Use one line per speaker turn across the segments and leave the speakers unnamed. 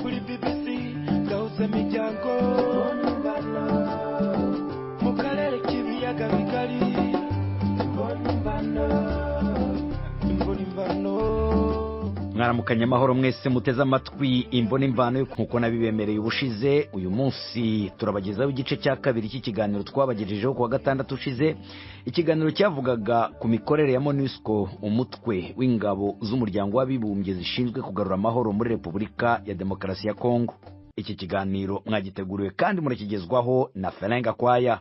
kuri BBC gahuza imiryango mu karere k'ibiyaga bigari
mwaramukanye amahoro mwese muteze amatwi imvo n'imvano nk'uko nabibemereye ubushize. Uyu munsi turabagezaho igice cya kabiri cy'ikiganiro twabagejejeho kuwa gatandatu ushize. Ikiganiro cyavugaga ku mikorere ya MONUSCO, umutwe w'ingabo z'umuryango w'abibumbye zishinzwe kugarura amahoro muri Repubulika ya Demokarasi ya Kongo. Iki kiganiro mwagiteguriwe kandi murakigezwaho na Ferenga Kwaya.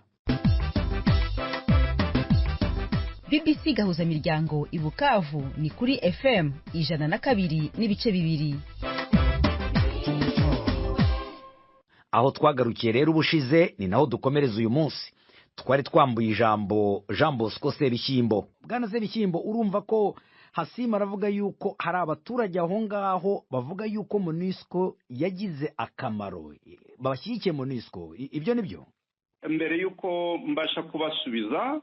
BBC gahuza miryango i Bukavu ni kuri FM 102 n'ibice bibiri.
Aho twagarukiye rero ubushize ni naho dukomereza uyu munsi. Twari twambuye ijambo Jean Bosco Sebishyimbo. Bwana Sebishyimbo, urumva ko Hasima aravuga yuko hari abaturage aho ngaho bavuga yuko MONUSCO yagize akamaro, babashyigikiye MONUSCO, ibyo nibyo?
Mbere yuko mbasha kubasubiza,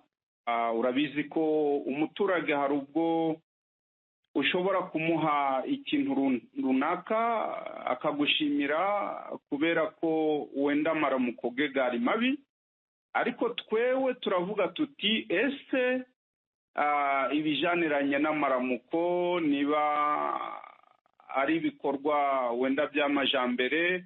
urabizi ko umuturage hari ubwo ushobora kumuha ikintu runaka akagushimira kubera ko wenda amaramuko ge gari mabi, ariko twewe turavuga tuti ese ibijaniranye n'amaramuko niba ari ibikorwa wenda by'amajambere,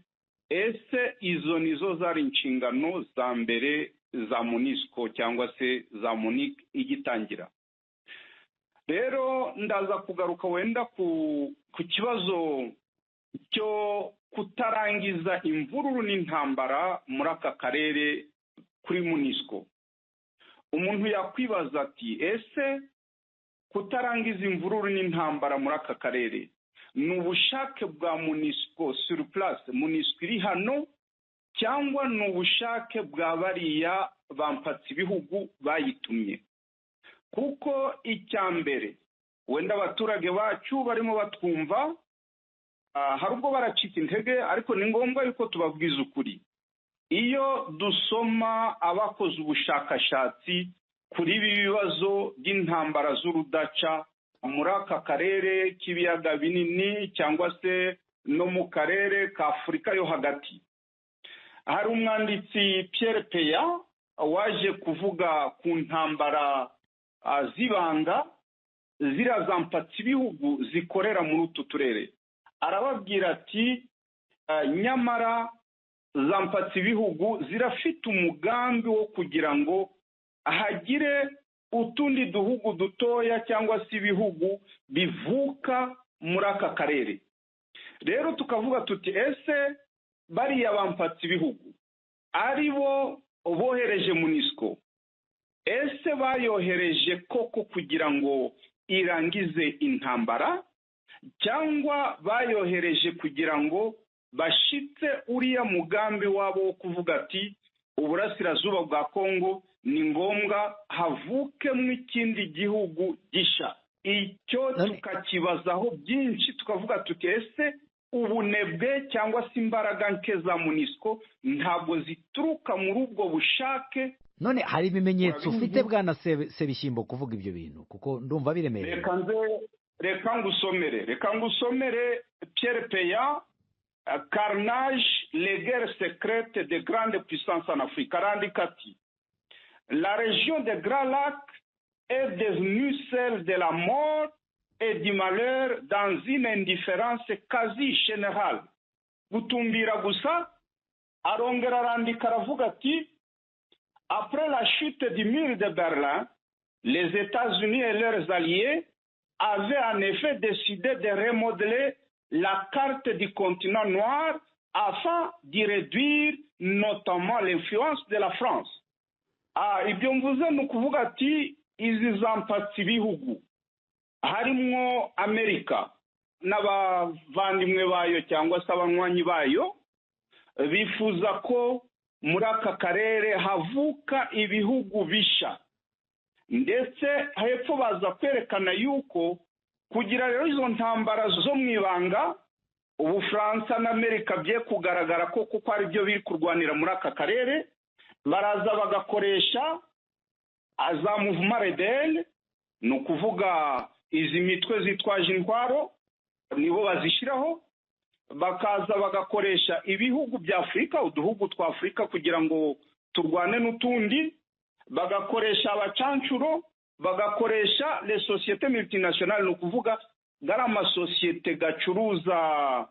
ese izo nizo zari inshingano za mbere za MONUSCO cyangwa se za MONUC igitangira. Rero ndaza kugaruka wenda ku kibazo cyo kutarangiza imvururu n'intambara muri aka karere kuri MONUSCO. Umuntu yakwibaza ati ese kutarangiza imvururu n'intambara muri aka karere ni ubushake bwa MONUSCO sur place, MONUSCO iri hano, cyangwa ni ubushake bwa bariya bampatse ibihugu bayitumye? Kuko icyambere wenda abaturage bacu barimo batwumva, hari ubwo baracika intege, ariko ni ngombwa yuko tubabwiza ukuri. Iyo dusoma abakoze ubushakashatsi kuri ibi bibazo by'intambara z'urudaca muri aka karere k'ibiyaga binini cyangwa se no mu karere ka Afurika yo hagati, hari umwanditsi Pierre Peya waje kuvuga ku ntambara zibanga zira zampatse ibihugu zikorera muri utu turere. Arababwira ati nyamara zampatse ibihugu zirafite umugambi wo kugira ngo hagire utundi duhugu dutoya cyangwa se ibihugu bivuka muri aka karere. Rero tukavuga tuti ese bariya bampatse ibihugu ari bo bohereje MONUSCO, ese bayohereje koko kugira ngo irangize intambara, cyangwa bayohereje kugira ngo bashitse uriya mugambi wabo wo kuvuga ati uburasirazuba bwa Kongo ni ngombwa havukemo ikindi gihugu gisha? Icyo tukakibazaho byinshi, tukavuga tuti ese ubunebwe cyangwa se imbaraga nke za MONUSCO ntabwo zituruka muri ubwo bushake?
None hari ibimenyetso ufite Bwana Sebishyimbo kuvuga ibyo bintu, kuko ndumva biremereye?
Reka ngusomere Pierre Peya, Carnage, les guerres secrètes de grandes puissances en Afrique. Arandika ati: la région des Grands Lacs est devenue celle de la mort et du malheur dans une indifférence quasi générale. Gutumbira gusa, arongera arandika aravuga ati: après la chute du mur de Berlin, les États-Unis et leurs alliés avaient en effet décidé de remodeler la carte du continent noir afin d'y réduire notamment l'influence de la France. Ibyo mvuze ni ukuvuga ati izi zampatse ibihugu harimo Amerika n'abavandimwe bayo cyangwa se abanywanyi bayo bifuza ko muri aka karere havuka ibihugu bisha, ndetse hepfo baza kwerekana yuko kugira rero izo ntambara zo mu ibanga Ubufaransa na Amerika bye kugaragara ko kuko ari byo biri kurwanira muri aka karere, baraza bagakoresha za mouvement rebelle, ni ukuvuga izi mitwe zitwaje intwaro nibo bazishyiraho, bakaza bagakoresha ibihugu bya Afurika, uduhugu twa Afurika kugira ngo turwane n'utundi, bagakoresha abacancuro, bagakoresha les sociétés multinationales, ni ukuvuga gari amasosiyete gacuruza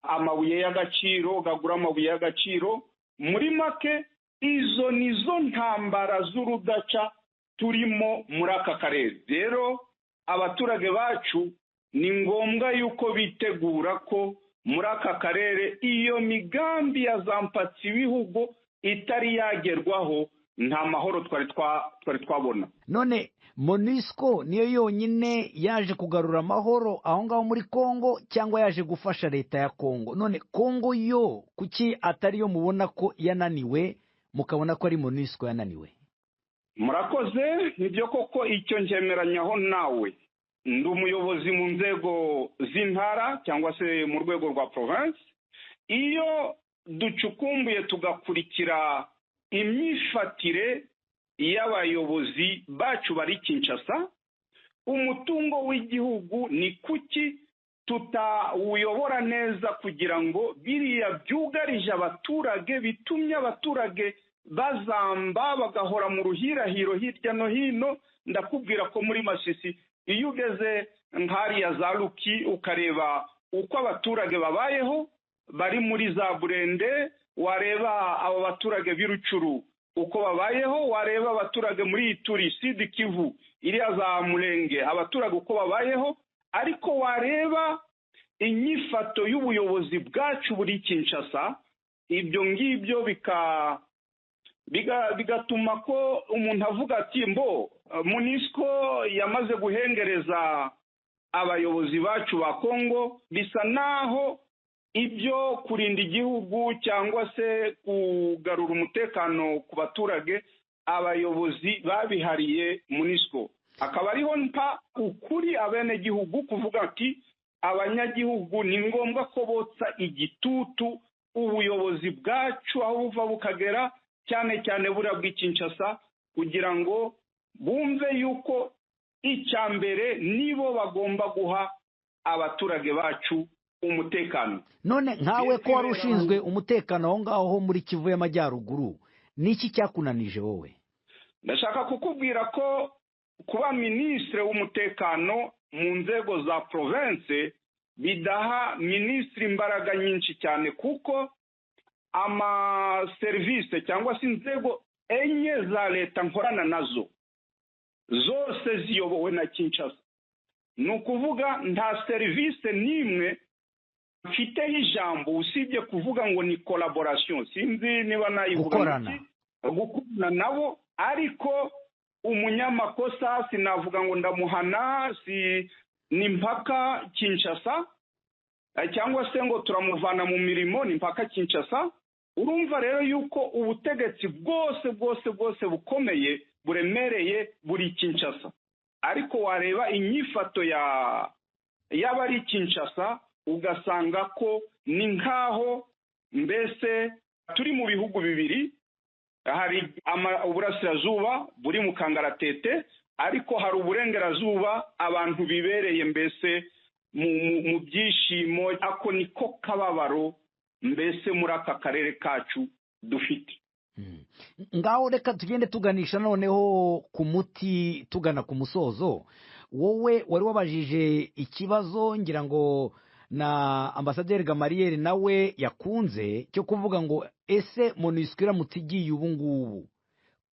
amabuye y'agaciro, gagura amabuye y'agaciro. Muri make izo nizo ntambara z'urudaca turimo muri aka karere. Rero abaturage bacu ni ngombwa yuko bitegura ko muri aka karere iyo migambi ya zampatsi ibihugu itari yagerwaho, nta mahoro twari twabona.
None MONUSCO niyo yonyine yaje kugarura amahoro aho ngaho muri Kongo cyangwa yaje gufasha leta ya Kongo? None Kongo yo kuki atari yo mubona ko yananiwe, mukabona ko ari MONUSCO yananiwe?
Murakoze, nibyo koko icyo njemeranyaho nawe. Ndi umuyobozi mu nzego z'intara cyangwa se mu rwego rwa province. Iyo ducukumbuye tugakurikira imyifatire y'abayobozi bacu bari Kinshasa, umutungo w'igihugu ni kuki tutawuyobora neza kugira ngo biriya byugarije abaturage bitumye abaturage bazamba bagahora mu ruhirahiro hirya no hino. Ndakubwira ko muri Masisi iyo ugeze nk'hariya za Luki ukareba uko abaturage babayeho bari muri za Burende, wareba abo baturage b'Irucuru uko babayeho, wareba abaturage muri Ituri, Sud Kivu, iriya za Murenge abaturage uko babayeho, ariko wareba inyifato y'ubuyobozi bwacu buri Kinshasa, ibyo ngibyo bigatuma ko umuntu avuga ati mbo MONUSCO yamaze guhengereza abayobozi bacu ba Kongo. Bisa naho ibyo kurinda igihugu cyangwa se kugarura umutekano ku baturage abayobozi babihariye MONUSCO. Akaba ariho mpa ukuri abenegihugu kuvuga ati abanyagihugu ni ngombwa ko botsa igitutu ubuyobozi bwacu aho buva bukagera, cyane cyane buriya bw'Kinshasa, kugira ngo bumve yuko icya mbere nibo bagomba guha abaturage bacu umutekano.
None nkawe ko wari ushinzwe umutekano aho ngaho muri Kivu y'Amajyaruguru, niki cyakunanije wowe?
Ndashaka kukubwira ko kuba ministre w'umutekano mu nzego za province bidaha ministre imbaraga nyinshi cyane, kuko service cyangwa se inzego enye za leta nkorana nazo zose ziyobowe na Kinshasa. Ni ukuvuga nta service n'imwe mfiteho ijambo usibye kuvuga ngo ni collaboration, sinzi niba nayivuga gukorana nabo, ariko umunyamakosa sinavuga ngo ndamuhana, ni mpaka Kinshasa, cyangwa se ngo turamuvana mu mirimo, ni mpaka Kinshasa. Urumva rero yuko ubutegetsi bwose bukomeye buremereye buri Kinshasa, ariko wareba inyifato y'abari Kinshasa ugasanga ko ni nkaho mbese turi mu bihugu bibiri. Hari uburasirazuba buri mu kangaratete, ariko hari uburengerazuba abantu bibereye mbese mu byishimo. Ako niko kababaro mbese muri aka karere kacu dufite.
Ngaho reka tugende tuganisha noneho ku muti, tugana ku musozo. Wowe wari wabajije ikibazo ngira ngo na Ambasaderi Gamaliel nawe yakunze cyo kuvuga ngo ese MONUSCO iramutse igiye ubu ngubu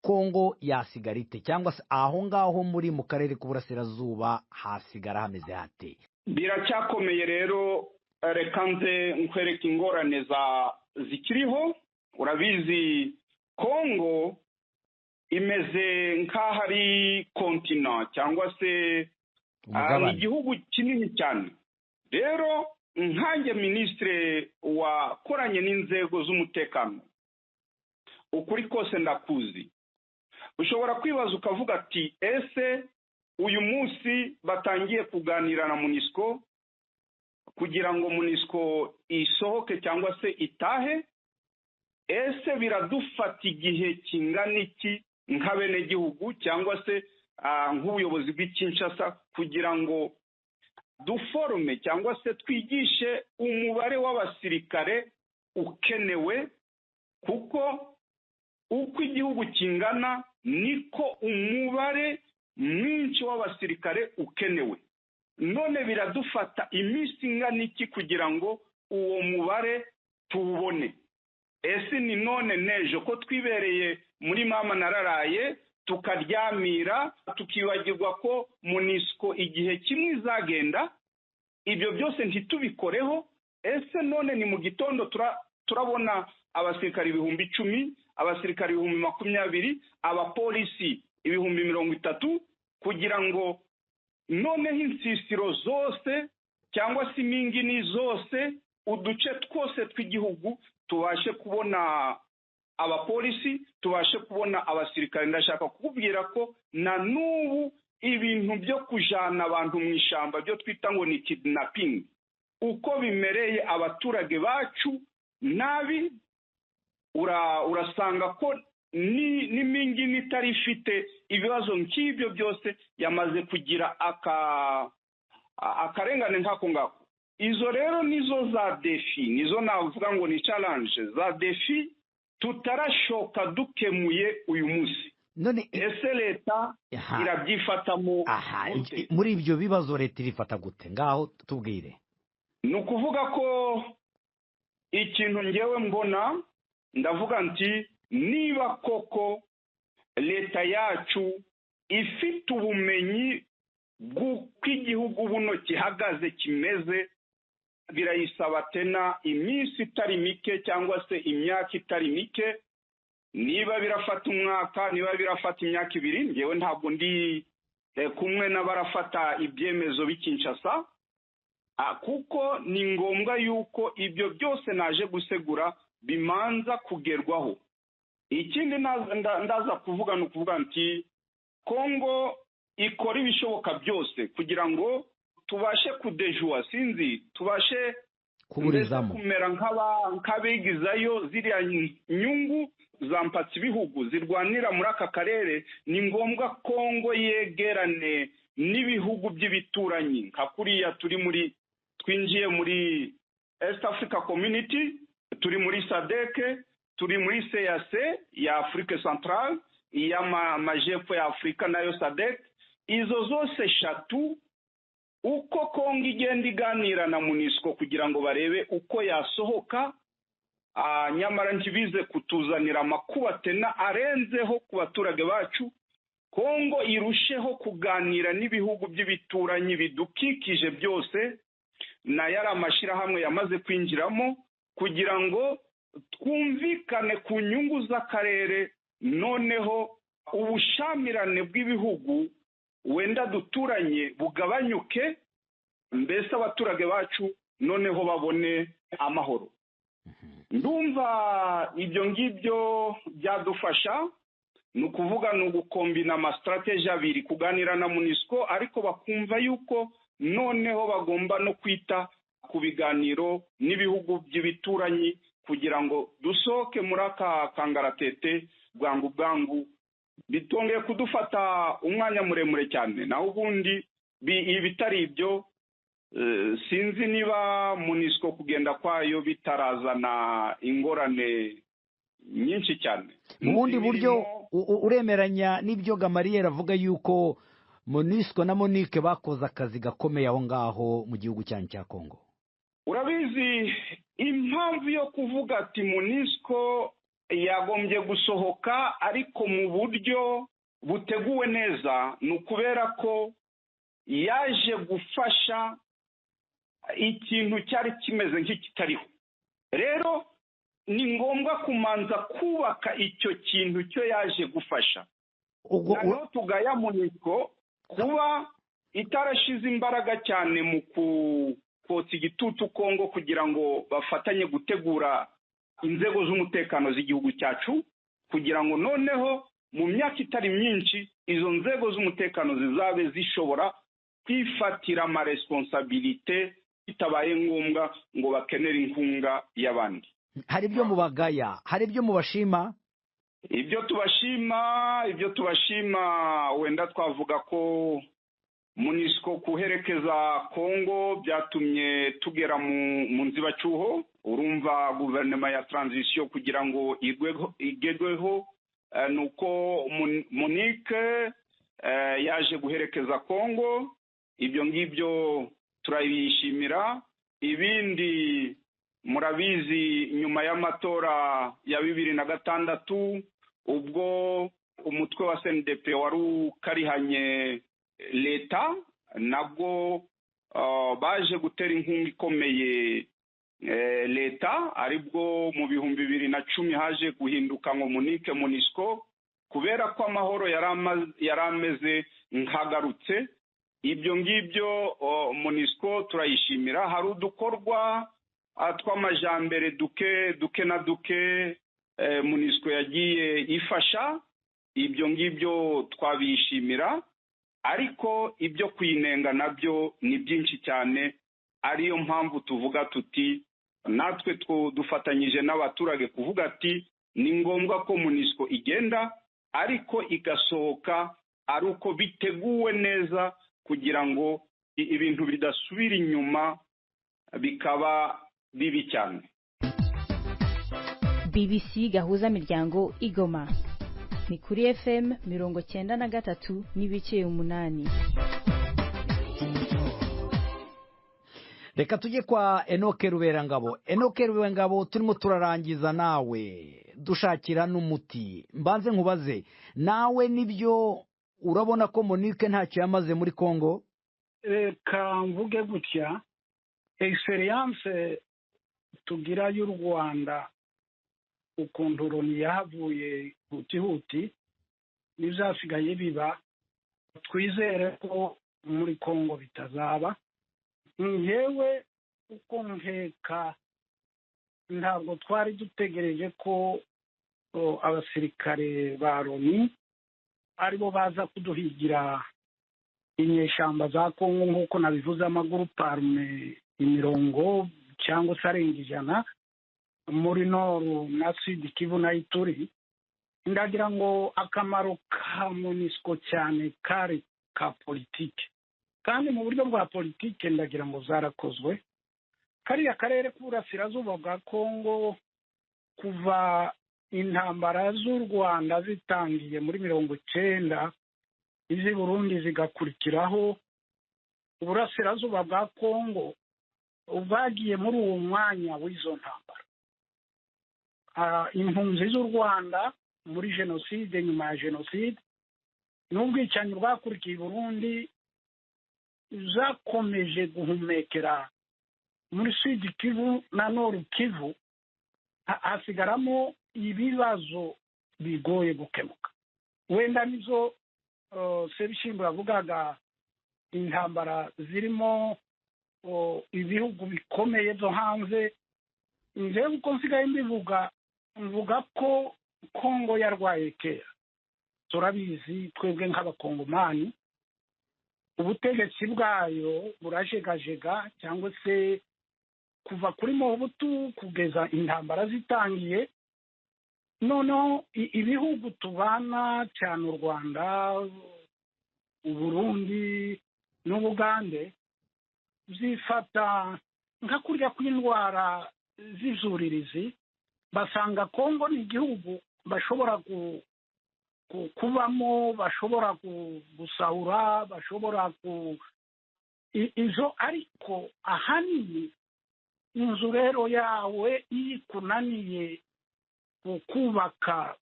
Kongo yasigara ite, cyangwa se aho ngaho muri mu karere k'uburasirazuba hasigara hameze hate?
Biracyakomeye rero, reka nze nkwereke ingorane zikiriho. Urabizi Kongo imeze nk'aho ari kontinent cyangwa se igihugu kinini cyane. Rero nkanjye ministre wakoranye n'inzego z'umutekano, ukuri kose ndakuzi. Ushobora kwibaza ukavuga ati ese uyu munsi batangiye kuganira na MONUSCO kugira ngo MONUSCO isohoke cyangwa se itahe, ese biradufata igihe kingana iki nk'abenegihugu cyangwa se nk'ubuyobozi bw'Kinshasa kugira ngo duforme cyangwa se twigishe umubare w'abasirikare ukenewe, kuko uko igihugu kingana niko umubare mwinshi w'abasirikare ukenewe. None biradufata iminsi ingana iki kugira ngo uwo mubare tuwubone? Ese ni none nejo ko twibereye muri mama nararaye tukaryamira tukibagirwa ko MONUSCO igihe kimwe izagenda? Ibyo byose ntitubikoreho. Ese none ni mu gitondo turabona abasirikari 10,000, abasirikari 20,000, abapolisi 30,000, kugira ngo noneho insisiro zose cyangwa se imingini zose, uduce twose tw'igihugu tubashe kubona abapolisi, tubashe kubona abasirikare. Ndashaka kukubwira ko na n'ubu ibintu byo kujana abantu mu ishamba byo twita ngo ni kidnapping, uko bimereye abaturage bacu nabi, urasanga ko n'imingini itari ifite ibibazo nk'ibyo byose yamaze kugira akarengane nk'ako ngako. Izo rero nizo za defi, nizo navuga ngo ni challenge za defi tutarashoka dukemuye uyu munsi.
None
ese leta irabyifatamo
muri ibyo bibazo leta irifata gute? Ngaho tubwire.
Ni ukuvuga ko ikintu ngewe mbona, ndavuga nti niba koko leta yacu ifite ubumenyi bw'uko igihugu buno gihagaze kimeze, birayisaba tena iminsi itari mike cyangwa se imyaka itari mike. Niba birafata umwaka, niba birafata imyaka 2, ngewe ntabwo ndi kumwe n'abarafata ibyemezo bikinshasa, kuko ni ngombwa yuko ibyo byose naje gusegura bimanza kugerwaho. Ikindi ndaza kuvuga ni ukuvuga nti Kongo ikora ibishoboka byose kugira ngo tubashe kudejua, sinzi tubashe
kuburizamo
kumera nk'abigizayo ziriya nyungu za mpatsi bihugu zirwanira muri aka karere. Ni ngombwa Kongo yegerane n'ibihugu by'ibituranyi, nka kuriya twinjiye muri East Africa Community, turi muri SADC, turi muri CAC ya Afrique Centrale, y'amajepfo ya Afrika nayo SADC. Izo zose eshatu, uko Kongo igenda iganira na MONUSCO kugira ngo barebe uko yasohoka, nyamara ntibize kutuzanira amakuba tena arenzeho ku baturage bacu, Kongo irusheho kuganira n'ibihugu by'ibituranyi bidukikije byose na yari amashyirahamwe yamaze kwinjiramo, kugira ngo twumvikane ku nyungu z'akarere, noneho ubushamirane bw'ibihugu wenda duturanye bugabanyuke, mbese abaturage bacu noneho babone amahoro. Ndumva ibyo ngibyo byadufasha, ni ukuvuga ni ugukombina amastrategie abiri, kuganira na MONUSCO ariko bakumva yuko noneho bagomba no kwita ku biganiro n'ibihugu by'ibituranyi kugira ngo dusohoke muri aka kangaratete bwangu bitongeye kudufata umwanya muremure cyane. Naho ubundi ibitari ibyo sinzi niba MONUSCO kugenda kwayo bitarazana ingorane nyinshi cyane.
Mu bundi buryo uremeranya n'ibyo Gamaliel avuga yuko MONUSCO na MONUC bakoze akazi gakomeye aho ngaho mu gihugu cyanyu cya Kongo?
Urabizi impamvu yo kuvuga ati MONUSCO yagombye gusohoka ariko mu buryo buteguwe neza, ni ukubera ko yaje gufasha ikintu cyari kimeze nk'ikitariho. Rero ni ngombwa kumanza kubaka icyo kintu cyo yaje gufasha. Naho tugaya MONUSCO kuba itarashize imbaraga cyane mu kotsa igitutu Kongo kugira ngo bafatanye gutegura inzego z'umutekano z'igihugu cyacu, kugira ngo noneho mu myaka itari myinshi izo nzego z'umutekano zizabe zishobora kwifatira amaresponsabilite bitabaye ngombwa ngo bakenere inkunga y'abandi.
Hari ibyo mubagaya, hari ibyo mubashima?
Ibyo tubashima wenda twavuga ko MONUSCO kuherekeza Kongo byatumye tugera mu nzibacyuho. Urumva guverinoma ya transition kugira ngo igegweho nuko Monique yaje guherekeza Kongo. Ibyo ngibyo turabishimira. Ibindi murabizi nyuma y'amatora ya 2006 ubwo umutwe wa CNDP wari ukarihanye leta, nabwo baje gutera inkunga ikomeye leta, aribwo mu 2010 haje guhinduka ngo Monique MONUSCO kubera ko amahoro yarameze nkagarutse. Ibyo ngibyo MONUSCO turayishimira. Hari udukorwa tw'amajambere duke na duke MONUSCO yagiye ifasha. Ibyo ngibyo twabishimira, ariko ibyo kwinenga nabyo ni byinshi cyane. Ariyo mpamvu tuvuga tuti natwe dufatanyije n'abaturage kuvuga ati ni ngombwa ko MONUSCO igenda, ariko igasohoka ari uko biteguwe neza kugira ngo ibintu bidasubira inyuma bikaba bibi cyane.
BBC gahuza miryango Igoma ni kuri FM 93 n'ibice 8.
Reka tujye kwa Enoke Ruberangabo. Enoke Ruberangabo, turimo turarangiza nawe dushakira n'umuti. Mbanze nkubaze, nawe nibyo urabona ko Monique ntacyo yamaze muri Kongo?
Reka mvuge gutya, experience tugira y'u Rwanda ukuntu Loni yahavuye huti n'izasigaye biba, twizere ko muri Kongo bitazaba. Ngewe uko nkeka ntabwo twari dutegereje ko abasirikare ba Loni aribo baza kuduhigira inyeshamba za Kongo nk'uko nabivuze, amagurupe arme 70 cyangwa se arenga 100 muri Noru na Sud Kivu na Ituri. Ndagira ngo akamaro ka MONUSCO cyane kari ka politike, kandi mu buryo bwa politike ndagira ngo zarakozwe. Kariya karere k'uburasirazuba bwa Kongo kuva intambara z'u Rwanda zitangiye muri 1990 izi Burundi zigakurikiraho, uburasirazuba bwa Kongo ubwagiye muri uwo mwanya w'izo ntambara. Impunzi z'u Rwanda muri jenoside, nyuma ya jenoside n'ubwicanyi bwakurikiye Burundi zakomeje guhumekera muri Sud Kivu na Nord Kivu, hasigaramo ibibazo bigoye gukemuka. Wenda nizo Sebishimbo yavugaga, intambara zirimo ibihugu bikomeye byo hanze. Nje uko nsigaye mvuga ko Kongo yarwaye kera. Turabizi twebwe nk'abakongomani, ubutegetsi bwayo burajegajega, cyangwa se kuva kuri Mobutu kugeza intambara zitangiye. Noneho ibihugu tubana cyane u Rwanda, u Burundi n'Ubugande zifata nka kurya kw'indwara z'izuririzi, basanga Kongo ni igihugu bashobora kubamo, bashobora gusahura, bashobora izo. Ariko ahanini inzu rero yawe ikunaniye kubaka,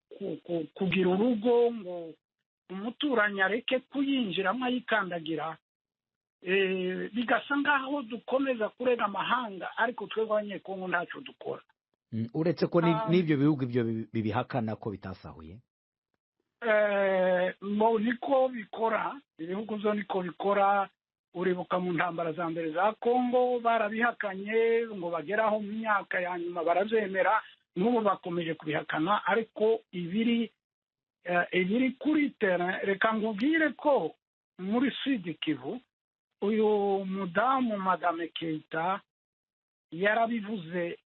kugira urugo ngo umuturanyi areke kuyinjiramo ayikandagira, bigasa ngaho dukomeza kurega amahanga, ariko twebwe abanyekongo ntacyo dukora.
Uretse ko n'ibyo bihugu ibyo bibihakana ko bitasahuye.
Niko bikora, ibihugu byo niko bikora. Uribuka mu ntambara za mbere za Kongo barabihakanye ngo bageraho mu myaka ya nyuma barazemera, n'ubu bakomeje kubihakana. Ariko ibiri kuri terrain, reka nkubwire ko muri Sud Kivu uyu mudamu Madame Keita yarabivuze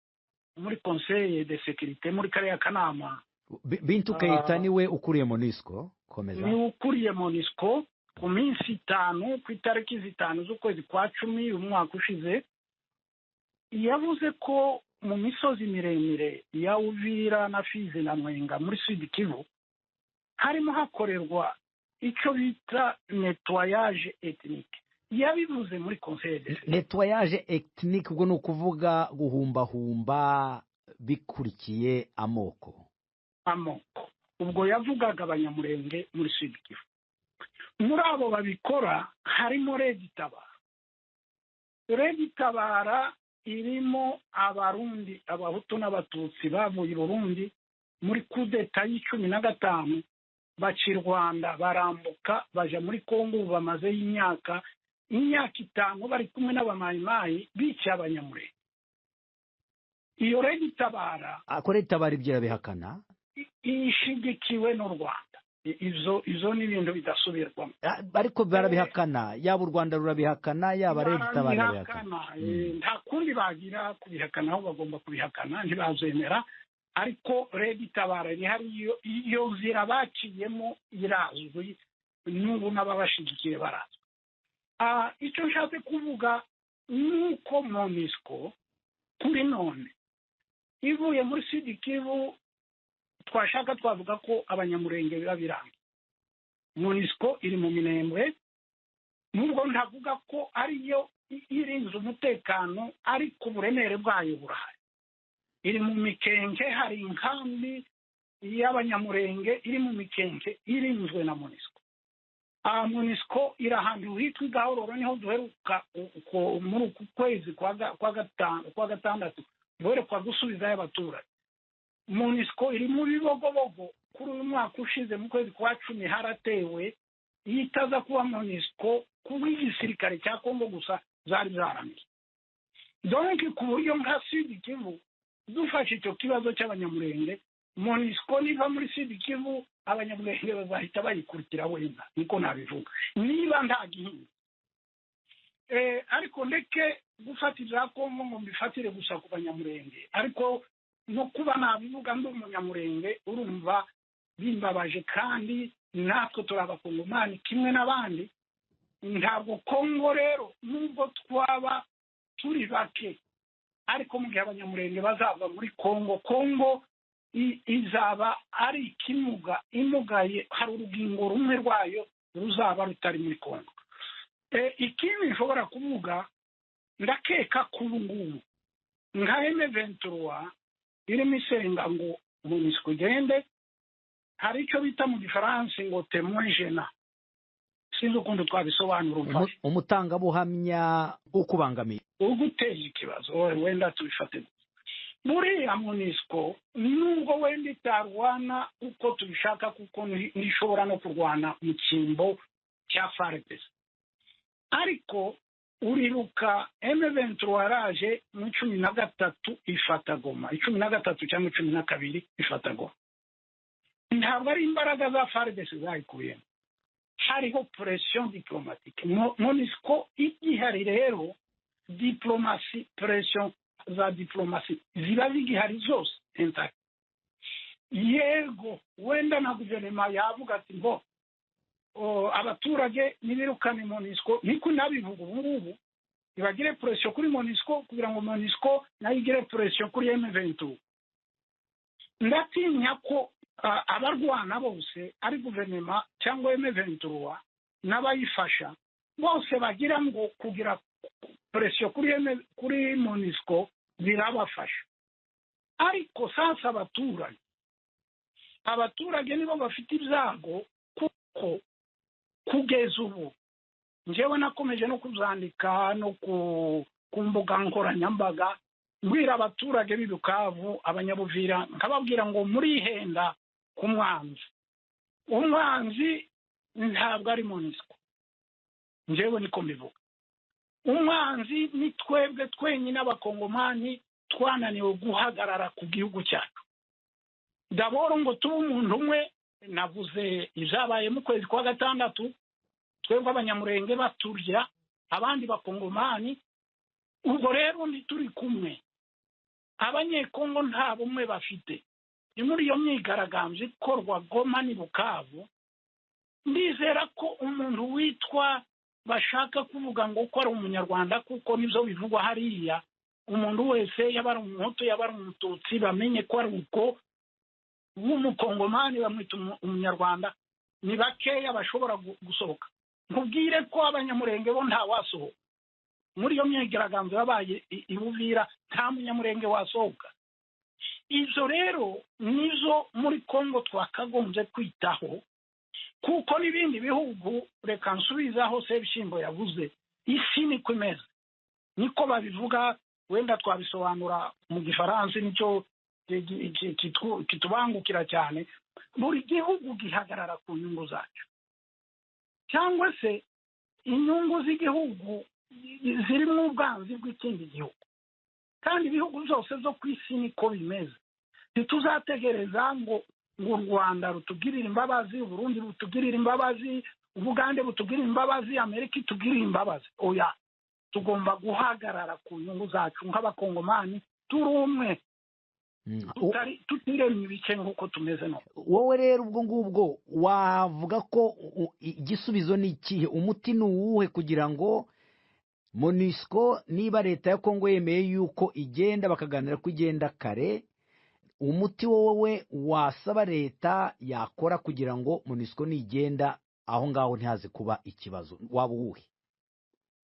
muri Conseil de Sécurité, muri kariya kanama.
Bintu Keita niwe ukuriye MONUSCO? Komeza.
Ni ukuriye MONUSCO. ku minsi 5 ku itariki 5 z'ukwezi kwa 10 umwaka ushize yavuze ko mu misozi miremire ya Uvira na Fizi na Mwenga muri Sud Kivu harimo hakorerwa icyo bita nettoyage ethnique. Yabivuze muri conseil de
nettoyage ethnique ubwo ni ukuvuga guhumbahumba bikurikiye amoko.
Ubwo yavugaga abanyamurenge muri Sud Kivu. Muri abo babikora harimo Redi Tabara irimo abarundi abahutu n'abatutsi bavuye i Burundi muri kudeta y'15 baci Rwanda barambuka baja muri Kongo bamaze imyaka 5 bari kumwe n'abamayimayi bica abanyamurenge. Iyo Redi Tabara
ibyo bihakana
ishigikiwe n'u Rwanda. Izo ni ibintu bidasubirwamo,
ariko barabihakana, yaba u Rwanda rurabihakana yaba Redi Tabara bihakana.
Nta kundi bagira kubihakana, aho bagomba kubihakana ntibazemera. Ariko Redi Tabara ni hari iyo zira baciyemo irazwi n'ubu n'ababashigikiye barazwi. Icyo nshatse kuvuga nuko MONUSCO kuri none ivuye muri Sud Kivu twashaka twavuga ko abanyamurenge biba birangiye. MONUSCO iri mu Minembwe, nubwo ntavuga ko ariyo irinze umutekano, ariko uburemere bwayo burahari. Iri mu Mikenke, hari inkambi y'abanyamurenge iri mu Mikenke irinzwe na MONUSCO. MONUSCO iri ahantu hitwa Gahororo, niho duheruka muri uku kwezi kwa gatandatu duheruka gusubizayo abaturage. MONUSCO iri mu bibogobogo. Kuri uyu mwaka ushize mu kwezi kwa 10 haratewe yitaza kuba MONUSCO kuba igisirikare cya Kongo gusa zari zaramye. Donc ku buryo nka Sud Kivu dufashe icyo kibazo cy'abanyamurenge, MONUSCO niva muri Sud Kivu abanyamurenge bazahita bayikurikira wenda, niko nabivuga niba nta gihinga. Ariko ndeke gufatira Kongo ngo mbifatire gusa ku banyamurenge, ariko no kuba nabivuga ndi umunyamurenge urumva bimbabaje, kandi natwe turabakongomani kimwe n'abandi. Ntabwo Kongo rero nubwo twaba turi bake, ariko mu gihe abanyamurenge bazava muri Kongo izaba ari ikimuga imugaye, hari urugingo rumwe rwayo ruzaba rutari muri Kongo. Ikindi nshobora kuvuga, ndakeka kubu ngubu nka M23 irimo isenga ngo MONUSCO igende, hari icyo bita mu Gifaransa ngo témoin gênant, sinzi ukuntu twabisobanura.
Umutangabuhamya ukubangamiye,
uguteza ikibazo, wenda tubifate buriya MONUSCO nubwo wenda itarwana uko tubishaka, kuko ntishobora no kurwana mu cyimbo cya FARDC. Ariko uriruka M23 araje mu 13 ifata Goma, 13 cyangwa 12 ifata Goma. Ntabwo ari imbaraga za FARDC zayikuyemo, hariho pression diplomatique. MONUSCO igihari rero, diplomasi, pression za diplomasi ziba zigihari zose intact. Yego wenda na guverinoma yavuga ati ngo abaturage nibirukane MONUSCO, niko nabivuga ubu ngubu, ibagire pression kuri MONUSCO kugira ngo MONUSCO nayo igire pression kuri M23. Ndatinya ko abarwana bose ari guverinoma cyangwa M23 n'abayifasha bose bagira ngo kugira pression kuri MONUSCO birabafasha. Ariko sasa abaturage nibo bafite ibyago, kuko kugeza ubu njyewe nakomeje no kuzandika no ku mbuga nkoranyambaga mbwira abaturage b'i Bukavu, abanyabuvira, nkababwira ngo murihenda ku mwanzi. Umwanzi ntabwo ari MONUSCO, njyewe niko mbivuga. Umwanzi ni twebwe twenyine abakongomani twananiwe guhagarara ku gihugu cyacu. Daboro ngo tube umuntu umwe, navuze izabaye mu kwezi kwa gatandatu, twebwe abanyamurenge baturya abandi bakongomani. Ubwo rero ntituri kumwe, abanyekongo nta bumwe bafite. Ni muri iyo myigaragambyo ikorwa Goma ni Bukavu, ndizera ko umuntu witwa bashaka kuvuga ngo ko ari umunyarwanda kuko nibyo bivugwa hariya, umuntu wese yaba ari umuhutu yaba ari umututsi bamenye ko ari uko, w'umukongomani bamwita umunyarwanda, ni bakeya bashobora gusohoka. nkubwire ko abanyamurenge bo nta wasohoka muri iyo myigaragambyo yabaye i Uvira, nta munyamurenge wasohoka. Izo rero nizo muri Kongo twakagombye kwitaho, kuko n'ibindi bihugu, reka nsubizaho Sebishimbo yavuze, isi niko imeze, niko babivuga, wenda twabisobanura mu gifaransa nicyo kitubangukira cyane. Buri gihugu gihagarara ku nyungu zacyo, cyangwa se inyungu z'igihugu ziri mu bwanzi bw'ikindi gihugu, kandi ibihugu byose zo ku isi niko bimeze. Ntituzategereza ngo u Rwanda rutugirire imbabazi, u Burundi rutugirire imbabazi, Ubugande butugirire imbabazi, Amerika itugirire imbabazi. Oya, tugomba guhagarara ku nyungu zacu nk'abakongomani, turi umwe, tutiremye ibice nk'uko tumeze no.
Wowe rero ubwo ngubwo wavuga ko igisubizo ni ikihe, umuti ni uwuhe kugira ngo MONUSCO niba leta ya Kongo yemeye yuko igenda bakaganira ko igenda kare, umuti wowe wasaba leta yakora kugira ngo MONUSCO nigenda aho ngaho ntihaze kuba ikibazo, waba uwuhe?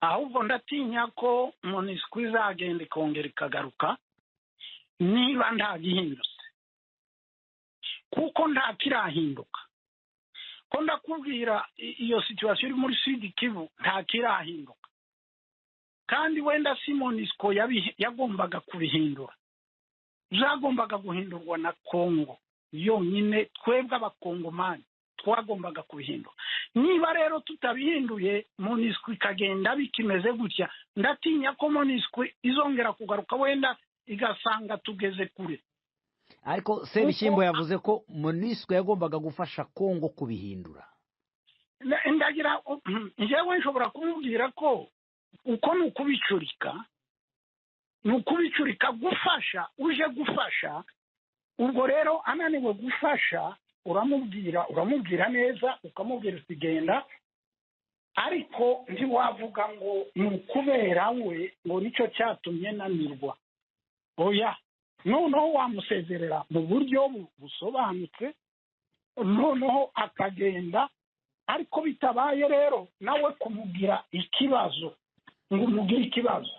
Ahubwo ndatinya ko MONUSCO izagenda ikongera ikagaruka niba nta gihindutse, kuko nta kirahinduka. Ko ndakubwira iyo situation iri muri Sud Kivu nta kirahinduka, kandi wenda si MONUSCO yagombaga kubihindura, zagombaga guhindurwa na Kongo yonyine, twebwe abakongomani twagombaga kubihindura. Niba rero tutabihinduye MONUSCO ikagenda bikimeze gutya, ndatinya ko MONUSCO izongera kugaruka wenda igasanga tugeze kure.
Ariko Sebishimbo yavuze ko MONUSCO yagombaga gufasha Kongo kubihindura.
Ndagira njyewe nshobora kumubwira ko uko ni ukubicurika gufasha, uje gufasha, ubwo rero ananiwe gufasha uramubwira neza, ukamubwira usigenda, ariko ntiwavuga ngo ni ukubera we ngo nicyo cyatumye nanirwa. Oya, noneho wamusezerera mu buryo busobanutse, noneho akagenda, ariko bitabaye rero nawe kumugira ikibazo, ngo umugire ikibazo.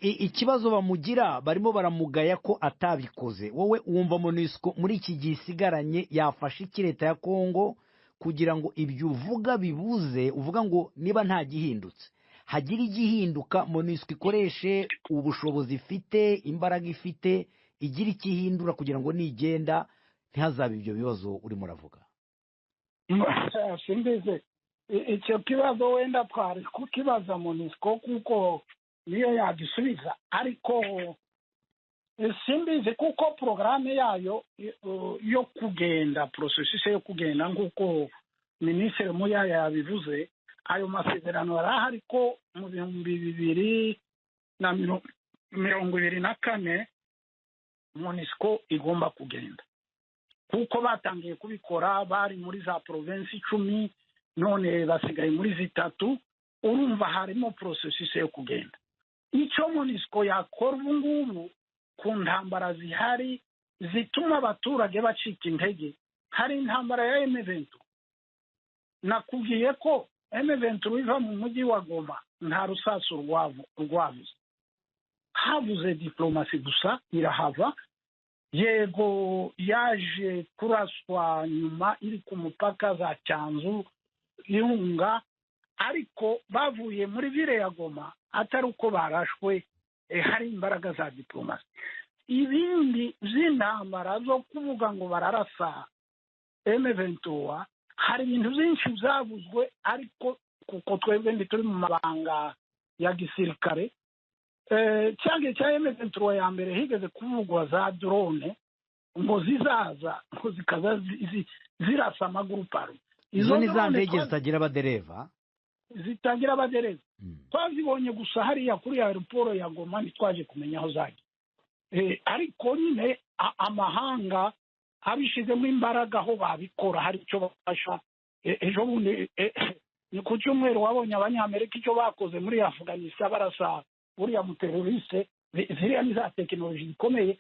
Ikibazo bamugira barimo baramugaya ko atabikoze. Wowe wumva MONUSCO muri iki gihe isigaranye yafashe iki leta ya Kongo kugira ngo ibyo uvuga bibuze, uvuga ngo niba nta gihindutse hagira igihinduka, MONUSCO ikoreshe ubushobozi ifite, imbaraga ifite, igira ikihindura kugira ngo nigenda ntihazabe ibyo bibazo urimo uravuga?
Simbize icyo kibazo wenda twari kukibaza MONUSCO kuko niyo yagisubiza, ariko simbize kuko porogaramu yayo yo kugenda, processus yo kugenda nk'uko Minisitiri Muyaya yabivuze, ayo masezerano arahari ko mu 2024 MONUSCO igomba kugenda, kuko batangiye kubikora, bari muri za provinsi 10, none basigaye muri zitatu. Urumva harimo processus yo kugenda. Icyo MONUSCO yakora ubu ngubu ku ntambara zihari zituma abaturage bacika intege, hari intambara ya M23. Nakubwiye ko M23 iva mu mujyi wa Goma nta rusasu rwavuze, havuze diplomasi gusa irahava. Yego yaje kuraswa nyuma iri ku mupaka za Cyanzu, Irunga, ariko bavuye muri vile ya Goma atari uko barashwe, hari imbaraga za diplomasi. Ibindi z'intambara zo kuvuga ngo bararasa M23, hari ibintu byinshi byavuzwe, ariko kuko twebwe ndi turi mu mabanga ya gisirikare, cyange cya M23 ya mbere higeze kuvugwa za drone ngo zizaza ngo zikaza zirasa amaguruparu.
Izo ni za ndege zitagira abadereva,
twazibonye gusa hariya kuri aeroport ya Goma, ntitwaje kumenya aho zagiye. Ariko nyine amahanga abishizemo imbaraga aho babikora, hari icyo bafasha ejo bundi ni ku cyumweru wabonye abanyamerika icyo bakoze muri Afghanistan barasa buriya muteroriste. Ziriya ni za tekinoloji zikomeye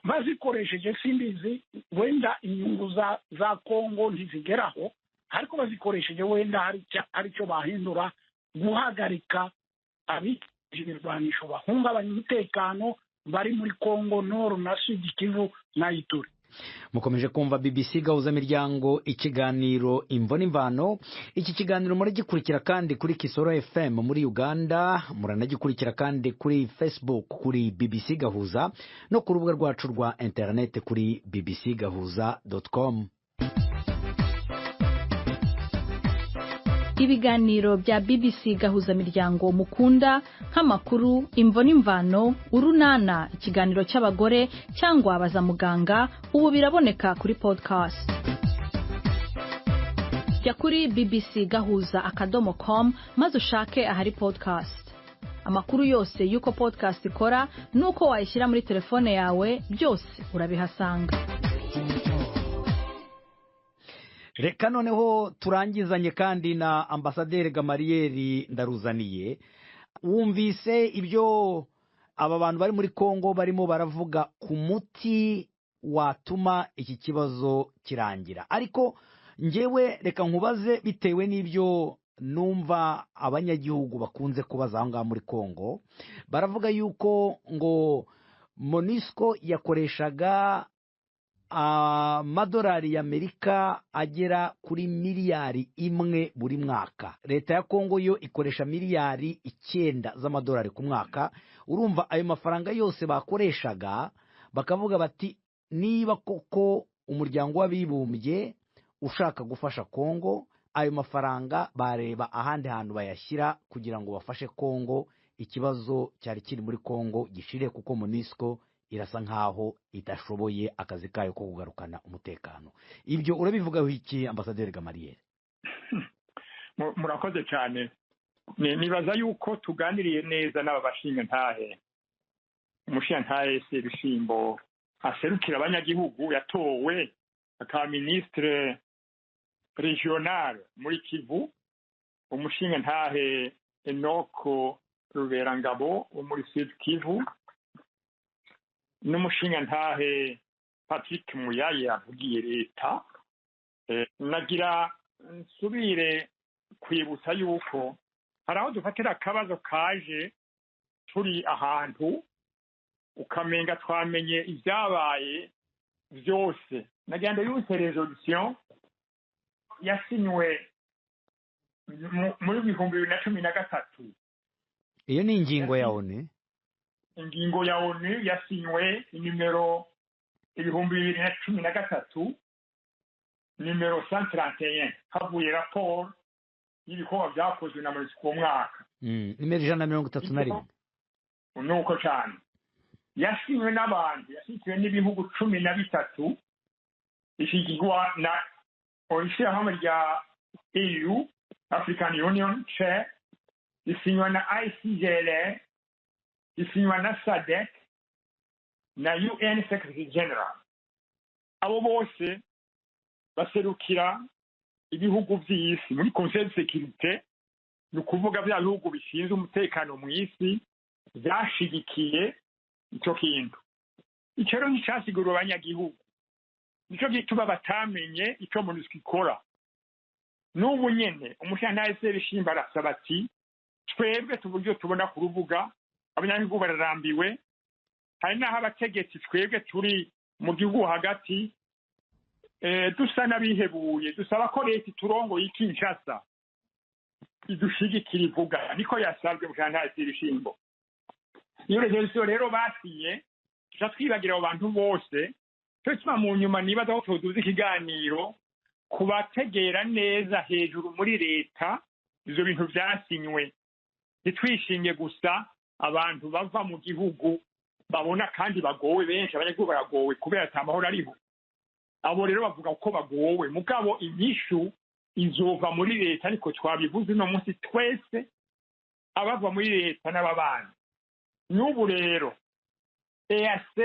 bazikoresheje, simbizi wenda inyungu za Kongo ntizigeraho, ariko bazikoresheje wenda hari icyo bahindura, guhagarika ibirwanisho bahungabanya umutekano bari muri Kongo Nord na Sud Kivu na Ituri.
Mukomeje kumva BBC Gahuzamiryango, ikiganiro Imvo n'Imvano. Iki kiganiro muragikurikira kandi kuri Kisoro FM muri Uganda, muranagikurikira kandi kuri Facebook kuri BBC Gahuza no ku rubuga rwacu rwa internet kuri bbcgahuza.com.
Ibiganiro bya BBC Gahuzamiryango mukunda nk'amakuru, Imvo n'Imvano, Urunana, ikiganiro cy'abagore cyangwa baza muganga, ubu biraboneka kuri podcast. Jya kuri bbcgahuza.com maze ushake ahari podcast. Amakuru yose yuko podcast ikora nuko wayishyira muri telefone yawe, byose urabihasanga.
Reka noneho turangizanye kandi na Ambasaderi Gamaliel Ndaruzaniye. Wumvise ibyo aba bantu bari muri Kongo barimo baravuga ku muti watuma iki kibazo kirangira, ariko njyewe reka nkubaze bitewe n'ibyo numva abanyagihugu bakunze kubaza aho ngaho muri Kongo. Baravuga yuko ngo MONUSCO yakoreshaga amadolari y'Amerika agera kuri miliyari 1 buri mwaka. Leta ya Kongo yo ikoresha miliyari 9 z'amadolari ku mwaka. Urumva ayo mafaranga yose bakoreshaga, bakavuga bati niba koko umuryango w'abibumbye ushaka gufasha Kongo, ayo mafaranga bareba ahandi hantu bayashyira kugira ngo bafashe Kongo, ikibazo cyari kiri muri Kongo gishire, kuko MONUSCO irasa nkaho idashoboye akazi kayo ko kugarukana umutekano. Ibyo urabivugaho iki, Ambasaderi Gamaliel?
Murakoze cyane. Nibaza yuko tuganiriye neza n'aba bashinga ntahe. Umushinga ntahe Sebishimbo aserukira abanyagihugu, yatowe akaba ministre regional muri Kivu. Umushinga ntahe Enoko Ruberangabo wo muri Sud Kivu, n'umushinga ntahe Patrick Muyaye avugiye leta. Nagira nsubire kwibutsa yuko hari aho dufatira akabazo kaje turi ahantu ukamenga twamenye ibyabaye byose. Nagira ngo yuse resolution yasinywe muri 2013.
Iyo ni ingingo ya ONU.
Ingingo ya ONU yasinywe nimero 2013 nimero 131, havuye raporo y'ibikorwa byakozwe na MONUSCO mu mwaka.
Nimero 131.
Nuko cyane. Yasinywe n'abantu, yasinywe n'ibihugu 13, ishigirwa na Ishyirahamwe rya EU, African Union, isinywa na ICJLR, isinywa na SADC na UN Secretary General. Abo bose baserukira ibihugu by'isi muri Conseil de Sécurité, ni ukuvuga bya bihugu bishinzwe umutekano mu isi byashigikiye icyo kintu. Icyo rero nicyasigurwa abanyagihugu, nicyo gituma batamenye icyo MONUSCO ikora. N'ubu nyene umushyantare Sebishimbo arasaba ati twebwe tuburyo tubona ku rubuga abanyagihugu bararambiwe, hari n'aho abategetsi twebwe turi mu gihugu hagati dusa n'abihebuye, dusaba ko leta iturongo y'Kinshasa idushigikira ivuga. Niko yasabwe umushyantare Sebishimbo. Iyo rero basinye, tuca twibagira abo bantu bose. Cyo kituma mu nyuma nibaza ko tuduze ikiganiro kubategera neza hejuru muri leta izo bintu byasinywe. Nitwishinge gusa abantu bava mu gihugu babona kandi bagowe, benshi abanyagihugu baragowe kubera atamahoro ariho. Abo rero bavuga ko bagowe, mugabo inyishu izova muri leta, ariko twabivuze no munsi twese abava muri leta n'ababana. N'ubu rero EAC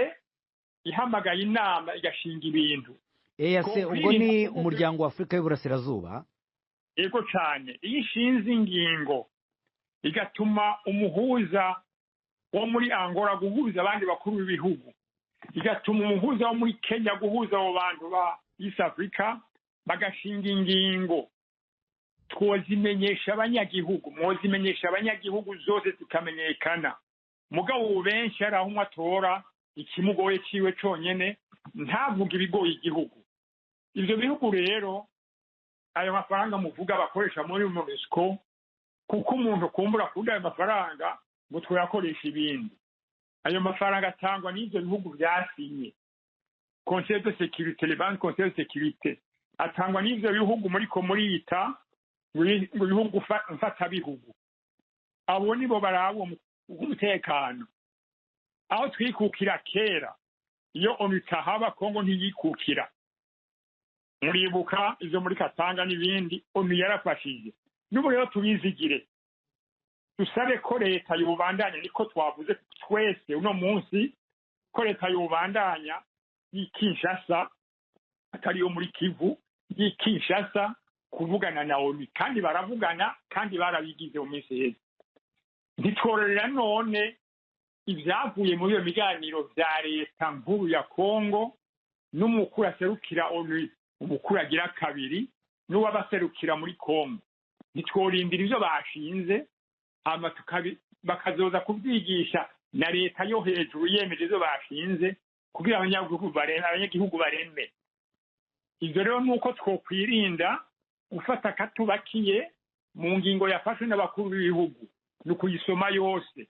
ihamagaye inama igashinga ibintu.
EAC ubwo ni umuryango wa Afurika y'Uburasirazuba.
Yego cyane, iyo ishinze ingingo igatuma umuhuza wo muri Angola guhuza abandi bakuru b'ibihugu, igatuma umuhuza wo muri Kenya guhuza abo bantu ba East Africa, bagashinga ingingo, twozimenyesha abanyagihugu zose tukamenyekana. Mugabo benshi ari aho atora ikimugoye ciwe conyene, ntavuga ibigoye igihugu. Ivyo bihugu rero ayo mafaranga muvuga bakoresha muri MONUSCO, kuko umuntu kumbura kuri ayo mafaranga ngo twayakoresha ibindi. Ayo mafaranga atangwa n'ivyo bihugu byasinye Conseil de sécurité, le ban Conseil de sécurité, atangwa n'ivyo bihugu muri komurita ngo bihugu mfata bihugu. Abo nibo barabo umutekano. Aho twikukira kera, iyo ONU itahaba Kongo ntiyikukira. Muribuka izo muri Katanga n'ibindi, ONU yarafashije. N'ubu rero tubizigire, tusabe ko leta y'ubandanya, niko twavuze twese uno munsi, ko leta y'ubandanya y'Kinshasa, atari yo muri Kivu, y'Kinshasa kuvugana na ONU, kandi baravugana kandi barabigize mu minsi heza. Ntitworera none ibyavuye muri iyo miganiro vya leta nkuru ya Kongo n'umukuru aserukira ONU, umukuru agira kabiri n'uwabaserukira muri Kongo. Ntitworindira ivyo bashinze hama bakazoza kubyigisha na leta yo hejuru yemeje ivyo bashinze kugira abanyagihugu bareme. Ivyo rero nuko twokwirinda gufata katubakiye mu ngingo yafashwe n'abakuru b'ibihugu, n'ukuyisoma yose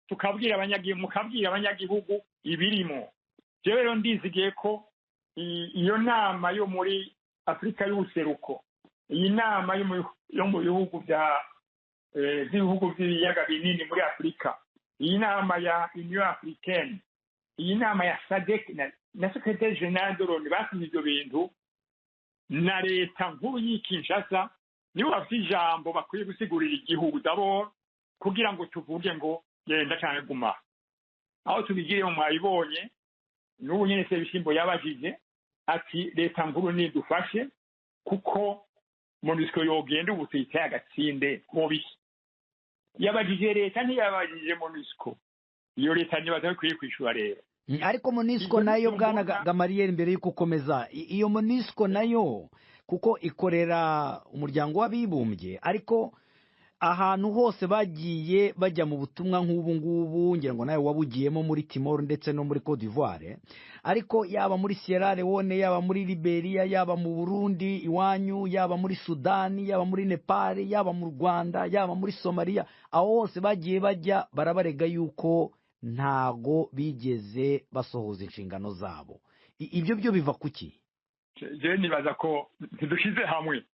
tukabwira abanyagihugu ibirimo. Jewe rero ndizigiye ko iyo nama yo muri Afrika y'ubuseruko, iyi nama yo mu bihugu by'ibihugu by'ibiyaga binini muri Afrika, iyi nama ya Union Africaine, iyi nama ya SADC na Secrétaire Général de l'ONU basinye ibyo bintu, na leta nkuru y'Kinshasa nibo bafite ijambo bakwiye gusigurira igihugu d'abord kugira ngo tuvuge ngo yenda cyane guma. Aho tubigire mu mwayibonye, n'ubu nyene se bishimbo yabajije ati leta nkuru nidufashe kuko MONUSCO yogenda ubutitse agatsinde mubi. Yabajije leta ntiyabajije MONUSCO, iyo leta nibaza kwiye kwishura rero.
Ariko MONUSCO nayo bwana Gamaliel, mbere yuko ukomeza, iyo MONUSCO nayo kuko ikorera umuryango w'abibumbye, ariko ahantu hose bagiye bajya mu butumwa nk'ubu ngubu, ngira ngo nawe wabugiyemo muri Timor ndetse no muri Côte d'Ivoire, ariko yaba muri Sierra Leone, yaba muri Liberia, yaba mu Burundi iwanyu, yaba muri Sudani, yaba muri Nepal, yaba mu Rwanda, yaba muri Somalia, aho hose bagiye bajya barabarega yuko ntago bigeze basohoza inshingano zabo. Ibyo byo biva kuki?
Je nibaza ko ntidushize hamwe.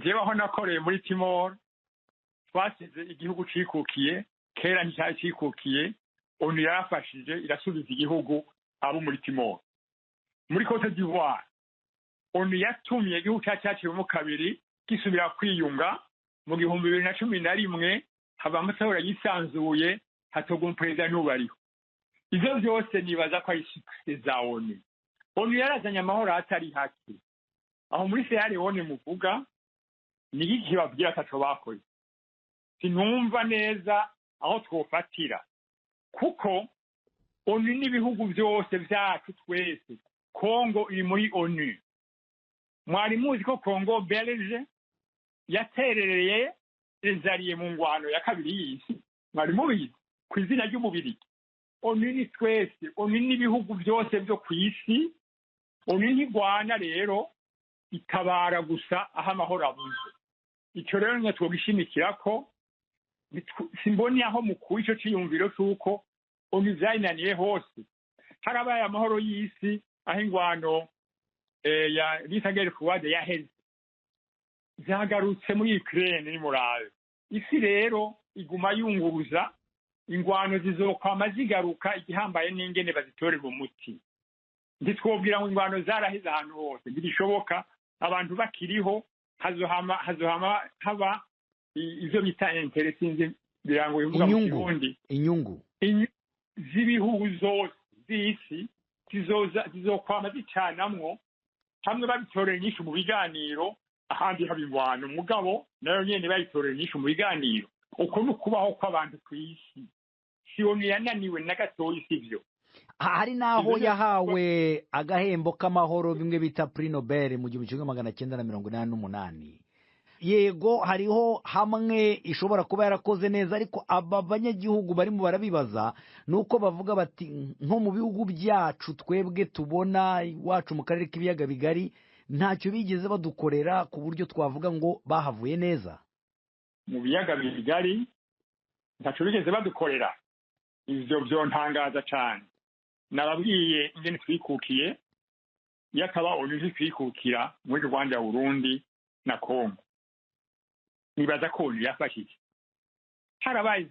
Jewe aho nakoreye muri Timor, twasize igihugu cikukiye, kera nticyari cikukiye, ONU yarafashije irasubiza igihugu abo muri Timor. Muri Côte d'Ivoire, ONU yatumye igihugu cyaciwemo kabiri gisubira kwiyunga mu 2011, haba amatora yisanzuye, hatogwa umuperezida n'ubariho. Ivyo byose nibaza ko ari success za ONU. ONU yarazanye amahoro atari haki. Aho muri Sierra Leone muvuga ni iki babwira ataco bakoze. Sinumva neza aho twofatira, kuko ONU n'ibihugu byose byacu twese. Kongo iri muri ONU. Mwari muzi ko Kongo Belge yaterereye ezariye mu ngwano ya kabiri y'isi. Mwari mubizi ku izina ry'umubiri. ONU ni twese, ONU n'ibihugu byose byo ku isi. ONU ntigwana rero, itabara gusa aho amahoro abuze. Icyo rero ngo twogishimikira ko simboni aho mukuru icyo cyiyumviro cy'uko ONU byayinaniye hose. Harabaye amahoro y'isi, aho ingwano ya Bisagere Fuwade yaheze, zagarutse muri Ukraine ni murabe. Isi rero iguma yunguruza, ingwano zizokwama zigaruka, igihambaye n'ingene bazitorera umuti. Nditwobwira ngo ingwano zaraheze ahantu hose, ntibishoboka. Abantu bakiriho hazohama haba izo bita interesting birango bivuga mu Kirundi,
inyungu
z'ibihugu zose z'isi zizokwama zicanamwo hamwe babitorera inyinshi mu biganiro ahandi haba ingwano mugabo nayo nyene bayitorera inyinshi mu biganiro uko ni ukubaho kw'abantu ku isi siyo yananiwe na gatoya sivyo
hari naho yahawe agahembo k'amahoro bimwe bita Prix Nobel mu 1988 yego hariho hamwe ishobora kuba yarakoze neza ariko aba banyagihugu barimo barabibaza nuko bavuga bati nko mu bihugu byacu twebwe tubona iwacu mu karere k'ibiyaga bigari ntacyo bigeze badukorera ku buryo twavuga ngo bahavuye neza.
Mu biyaga bigari ntacyo bigeze badukorera, ivyo vyontangaza cyane. Nababwiye ingene twikukiye yakaba onuje twikukira muri Rwanda, Burundi na Kongo. Nibaza ko yafashije. Harabaye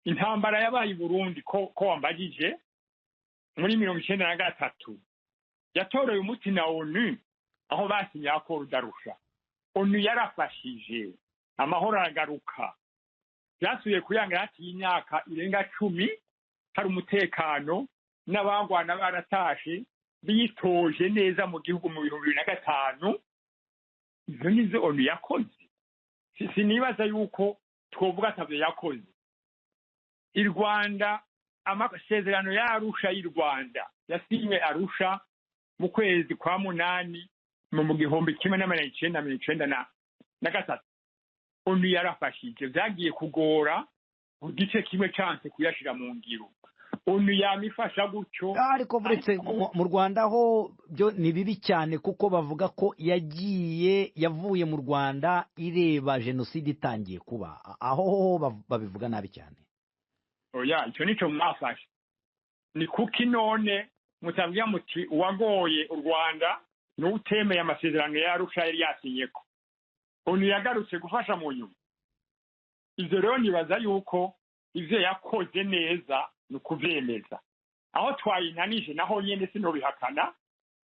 intambara yabaye i Burundi ko wambagije muri 1993 yatoreye umuti na ONU aho basinya ko rudarusha. ONU yarafashije amahoro aragaruka, byasubiye kuyanga hati y'imyaka irenga 10 hari umutekano n'abangwana baratashe bitoje neza mu gihugu mu 2005. Izo nizo ONU yakoze. Sinibaza yuko twovuga atavyo yakoze. I Rwanda amasezerano ya Arusha y'u Rwanda yasinywe Arusha mu kwezi kwa munani mu 1993. ONU yarafashije, vyagiye kugora igice kimwe chance kuyashira mu ngiro. ONU yamifasha gutyo,
ariko buretse mu Rwanda ho byo ni bibi cyane kuko bavuga ko yavuye mu Rwanda ireba genocide itangiye kuba, aho babivuga nabi cyane.
Oya, icyo nico mwafashe. Ni kuki none mutabwiye muti uwagoye u Rwanda n'utemeye amasezerano ya Arusha yari yasinyeko. ONU yagarutse gufasha mu nyuma. Ivyo rero nibaza yuko ivyo yakoze neza nukuvyemeza. Aho twayinanije naho nyene sinobihakana,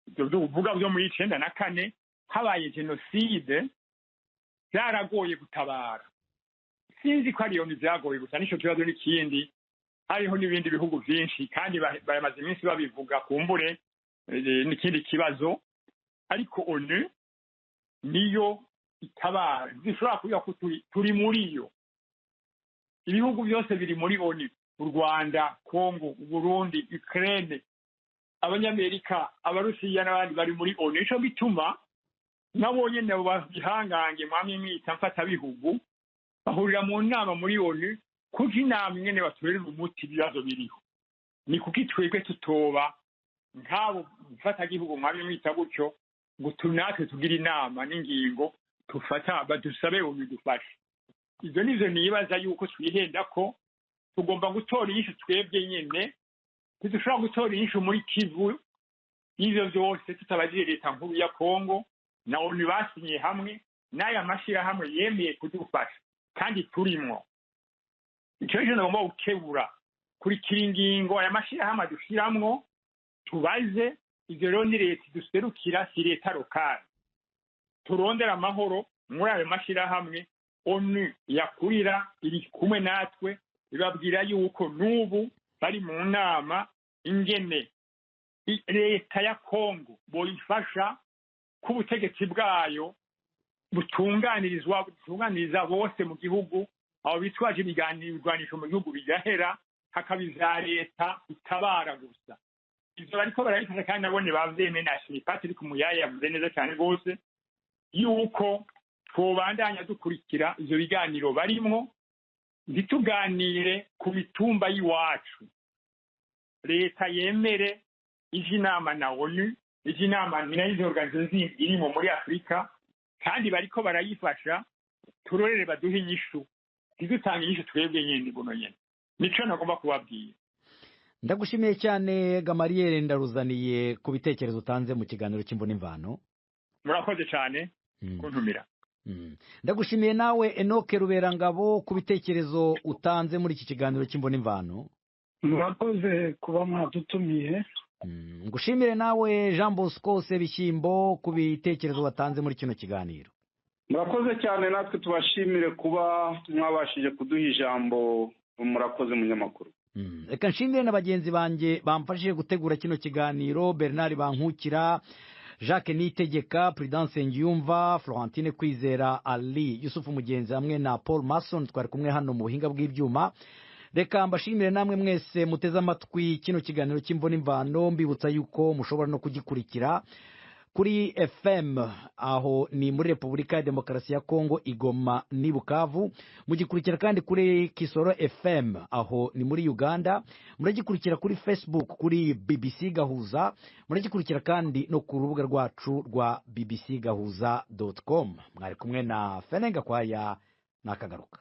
ibyo uvuga byo muri 94 habaye genocide, byaragoye gutabara. Sinzi ko ariyo nivyagoye gusa, nico kibazo n'ikindi. Hariho n'ibindi bihugu byinshi kandi bamaze iminsi babivuga kumbure n'ikindi kibazo, ariko ONU niyo itabara. Zishobora kuvuga ko turi muri yo. Ibihugu byose biri muri ONU: u Rwanda, Kongo, Burundi, Ukraine, Abanyamerika, Abarusiya n'abandi bari muri ONU. Ico bituma nabo nyene babihangange mwamye mwita mfata bihugu bahurira mu nama muri ONU kuki namwe nyene baturera umuti ibibazo biriho. Ni kuki twebwe tutoba nkabo mfata gihugu mwamye mwita gutyo gutunatwe tugira inama n'ingingo tufata badusabe ONU dufashe. Ivyo nivyo nibaza yuko twihenda ko tugomba gutora inyishu twebwe nyene, tudushobora gutora inyishu muri Kivu. Ivyo byose tutabajije leta nkuru ya Kongo na ONU basinye hamwe n'aya mashira hamwe yemeye kudufasha kandi turimwo. Icyo cyo ngomba gukebura kuri kiringingo aya mashira hamwe dushiramwo tubaze. Ivyo rero ni leta duserukira, si leta lokale. Turondera amahoro muri ayo mashira hamwe. ONU yakurira iri kumwe natwe ibabwira yuko nubu bari mu nama ingene leta ya Kongo boyifasha ku butegetsi bwayo butunganiriza bose mu gihugu, abo bitwaje ibigwanisho mu gihugu bigahera, hakabiza leta itabara gusa. Ivyo bariko barabifasha kandi nabone bavyemeye na Patrick Muyaya yavuze neza cyane rwose yuko twobandanya dukurikira ivyo biganiro barimwo, ntituganire ku mitumba y'iwacu. Leta yemere ije inama na ONU, ije inama n'izo organization irimo muri Afrika, kandi bariko barayifasha. Turorere baduhe inyishu, ntidutanga inyishu twebwe nyene buno nyene. Nico nagomba kubabwira.
Ndagushimiye cyane Gamaliel Ndaruzaniye ku bitekerezo utanze mu kiganiro cy'Imvune Imvano.
Murakoze cyane kuntumira.
Ndagushimiye nawe Enoch Ruberangabo ku bitekerezo utanze muri iki kiganiro cy'Imvune Imvano.
Murakoze kuba mwadutumiye.
Ngushimire nawe Jean Bosco Sebishyimbo ku bitekerezo watanze muri kino kiganiro.
Murakoze cyane, natwe tubashimire kuba mwabashije kuduha ijambo. Murakoze munyamakuru.
reka nshimire na bagenzi banjye bamfashije gutegura kino kiganiro, Bernard Bankukira, Jacques Nitegeka, Prudence Ngiyumva, Florentine Kwizera, Ali Yusufu Mugenzi hamwe na Paul Mason twari kumwe hano mu buhinga bw'ibyuma. Reka mbashimire namwe mwese muteze amatwi kino kiganiro cy'imvo n'imvano, mbibutsa yuko mushobora no kugikurikira kuri FM aho ni muri Repubulika ya Demokarasi ya Kongo, Igoma ni Bukavu. Mugikurikira kandi kuri Kisoro FM aho ni muri Uganda. Muragikurikira kuri Facebook kuri BBC Gahuza. Muragikurikira kandi no ku rubuga rwacu rwa bbcgahuza.com. Mwari kumwe na Fenenga Kwaya nakagaruka.